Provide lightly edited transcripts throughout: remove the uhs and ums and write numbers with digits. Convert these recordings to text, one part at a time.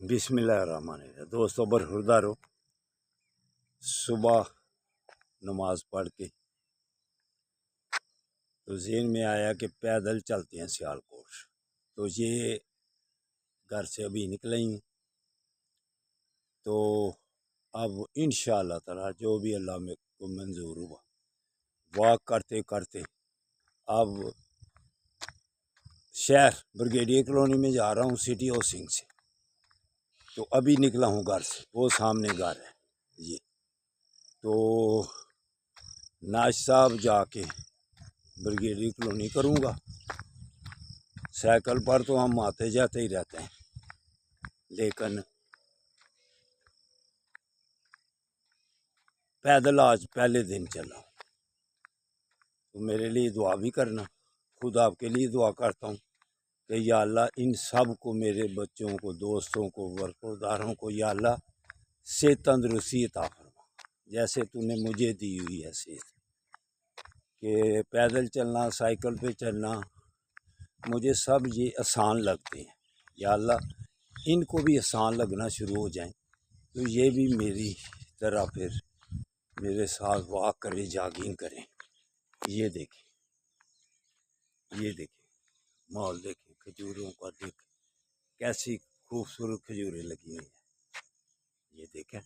بسم اللہ الرحمن الرحیم۔ دوستو برخوردارو، صبح نماز پڑھ کے تو ذہن میں آیا کہ پیدل چلتے ہیں سیالکوٹ، تو یہ گھر سے ابھی نکلے ہیں، تو اب انشاءاللہ تعالی جو بھی اللہ میں کو منظور ہوا واک کرتے کرتے اب شہر بریگیڈیئر کالونی میں جا رہا ہوں سٹی ہاؤسنگ سے، تو ابھی نکلا ہوں گھر سے، وہ سامنے گھر ہے یہ، تو ناش صاحب جا کے بریگیڈیئر کالونی کروں گا۔ سائیکل پر تو ہم آتے جاتے ہی رہتے ہیں، لیکن پیدل آج پہلے دن چلا ہوں، تو میرے لیے دعا بھی کرنا۔ خود آپ کے لیے دعا کرتا ہوں کہ یا اللہ ان سب کو، میرے بچوں کو، دوستوں کو، برخورداروں کو، یا اللہ صحت تندرستی عطا فرما، جیسے تو نے مجھے دی ہوئی ہے صحت، کہ پیدل چلنا، سائیکل پہ چلنا، مجھے سب یہ آسان لگتے ہیں۔ یا اللہ ان کو بھی آسان لگنا شروع ہو جائیں، تو یہ بھی میری طرح پھر میرے ساتھ واک کریں، جاگنگ کریں۔ یہ دیکھیں ماحول دیکھیں، کھجوروں کا دیکھیں کیسی خوبصورت کھجوریں لگی ہوئی ہیں۔ یہ دیکھیں،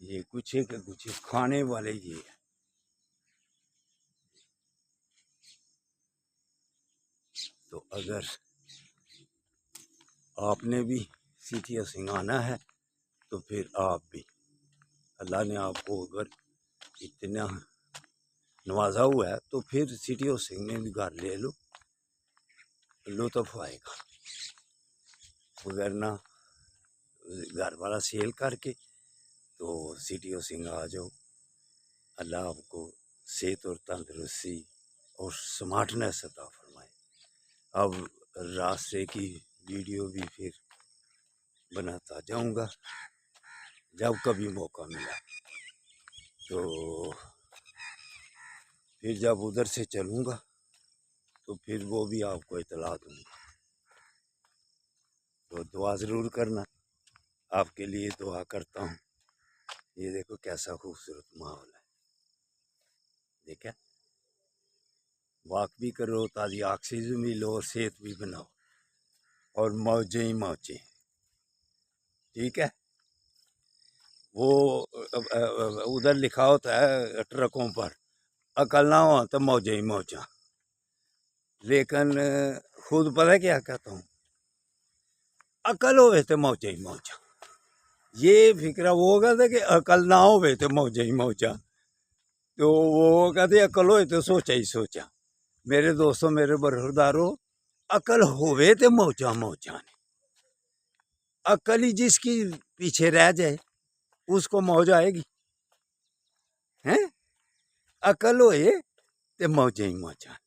یہ گچھے کے گچھے کھانے والے یہ ہیں۔ تو اگر آپ نے بھی سٹی ہاؤسنگ آنا ہے تو پھر آپ بھی، اللہ نے آپ کو اگر اتنا نوازا ہوا ہے تو پھر سٹی ہاؤسنگ میں بھی گھر لے لو، لطف آئے گا، ورنہ گھر والا سیل کر کے تو سٹی ہاؤسنگ آ جاؤ۔ اللہ آپ کو صحت اور تندرستی اور سمارٹنیس عطا فرمائے۔ اب راستے کی ویڈیو بھی پھر بناتا جاؤں گا جب کبھی موقع ملا، تو پھر جب ادھر سے چلوں گا تو پھر وہ بھی آپ کو اطلاع دوں گا۔ تو دعا ضرور کرنا، آپ کے لیے دعا کرتا ہوں۔ یہ دیکھو کیسا خوبصورت ماحول ہے، دیکھیں، واک بھی کرو، تازی آکسیجن بھی لو اور صحت بھی بناؤ، اور موجیں ہی موجیں، ٹھیک ہے۔ وہ ادھر لکھا ہوتا ہے ٹرکوں پر، عقل نہ ہو تو موجیں ہی موجاں، لیکن خود پتہ کیا کہتا ہوں، عقل ہوئے تو موجیں ہی موجاں۔ یہ فکرہ وہ کہتے کہ عقل نہ ہوئے تو موجیں ہی موجاں، تو وہ کہتے عقل ہوئے تو سوچا ہی سوچا۔ میرے دوستوں، میرے برخوردارو، عقل ہوئے تو موجاں موجاں نے، عقل ہی جس کی پیچھے رہ جائے اس کو موج آئے گی، ہیں؟ عقل ہوئے تو موجیں ہی موجاں نے،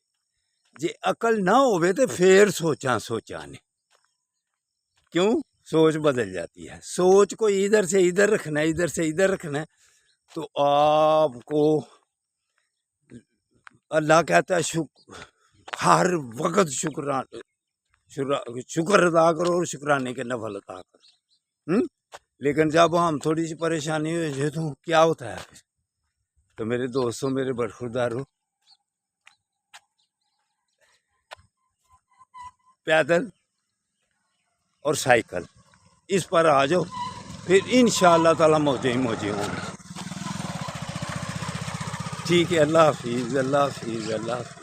جی عقل نہ ہوئے تو پھر سوچا نے، کیوں؟ سوچ بدل جاتی ہے، سوچ کو ادھر سے ادھر رکھنا ہے، ادھر سے ادھر رکھنا ہے، تو آپ کو اللہ کہتا ہے ہر وقت شکر ادا کرو اور شکرانے کے نفل عطا کرو۔ لیکن جب ہم تھوڑی سی پریشانی ہو جائے تو کیا ہوتا ہے پھر؟ تو میرے دوستوں، میرے برخوردارو، پیدل اور سائیکل اس پر آ جاؤ، پھر انشاءاللہ تعالی موجیں ہی موجیں ہوں گی۔ ٹھیک ہے، اللہ حافظ، اللہ حافظ، اللہ حافظ۔